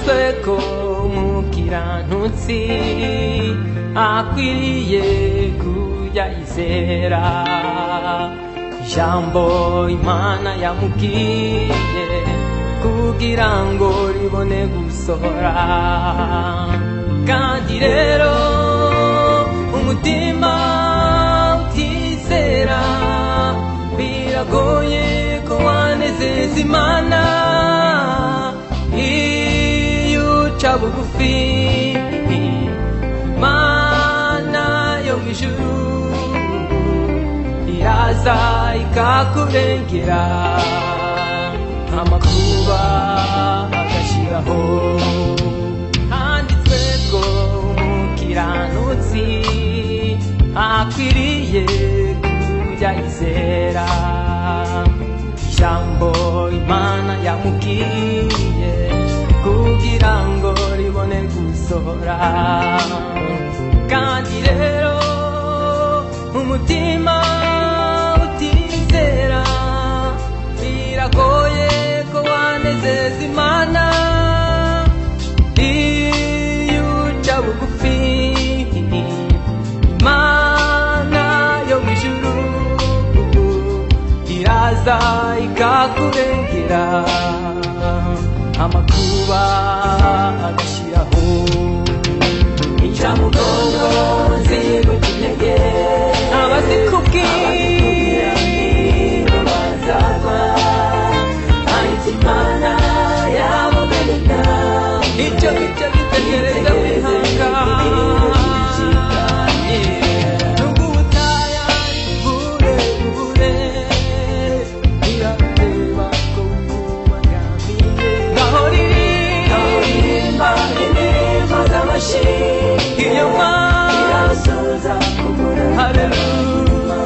handitswe ko umukiranutsi akwiriye kujya yizera ijambo Imana yamubwiye kugira ngo ribone gusohora. Kandi rero umutima utizera biragoye ko wanezeza Imana. Iyo uca bugufi Imana yo mw'ijuru iraza ikakurengera, amakuba agashiraho. Handitswe ko umukiranutsi akwiriye kujya yizera ijambo Imana yamubwiye kugira ngo ribone gusohora. Kandi rero umutima utizera biragoye ko wanezeza Imana. Iyo uca bugufi Imana yo mw'ijuru iraza ikakurengera, amakuba agashiraho. Ica mugongo nziguca intege abazikubwira nibo bazagwa, ariko Imana yabameneka icyo gitegereza wihanganye. Nubwo ubutayu ari burebure birareba ko wubangamiye. Ngaho ririmba indirimbo z'amashimwe, iyo Mana irasoza kumura. Haleluya.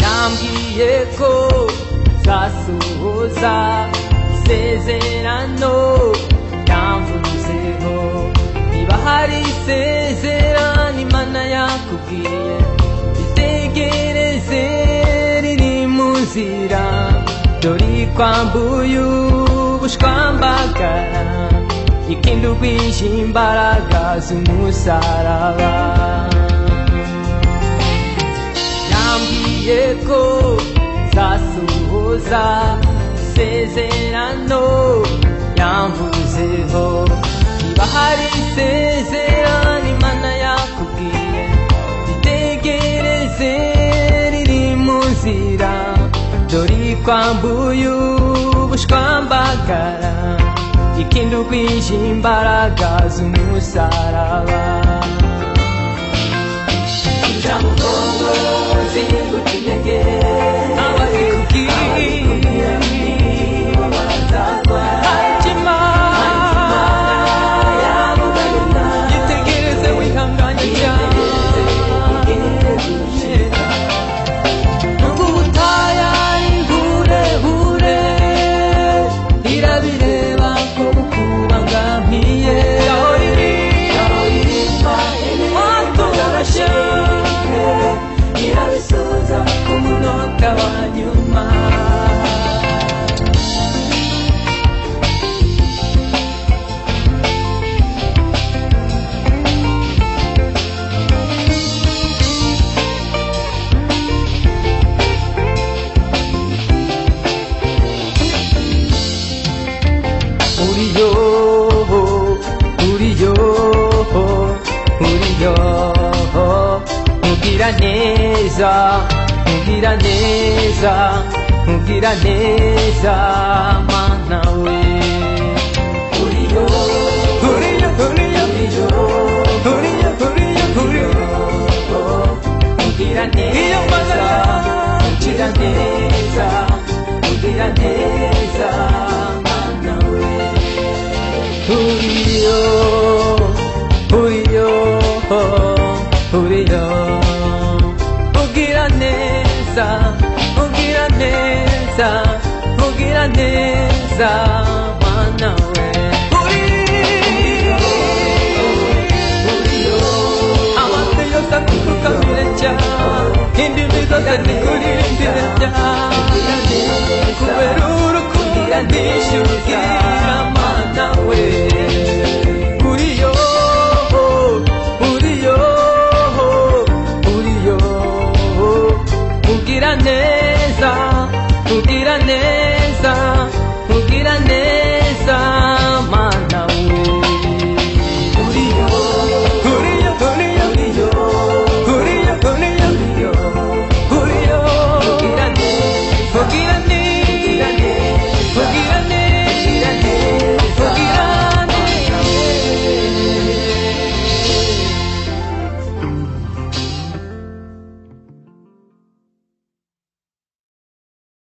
Yambwiye ko zasohoza isezerano yamvuzeho. Niba hari isezerano Imana yakubwiye, ritegereze riri mu nzira, dore ikwambuye ubushwambagara, ikindi ugwije imbaraga z'umusaraba. Yambwiye ko zasohoza isezerano yamvuzeho. Niba hari isezerano Imana yakubwiye, ritegereze riri mu nzira, dore ikwambuye ubushwambagara, ikindi ugwije imbaraga z'umusaraba. Ica mugongo nziguca intege abazikubwira nibo bazagwa, ariko Imana yabameneka yitegereze wihanganye cyane. Nubwo ubutayu ari burebure irabireba ko bukubangamiye. Ngaho ririmba indirimbo z'amashimwe, irabisoza ku munota wa nyuma. Uriyo mugira neza, mugira neza, mugira neza Mana we. Uriyo mugira neza, mugira neza, mugira neza Mana we. Uriyo mugira neza, mugira neza, mugira neza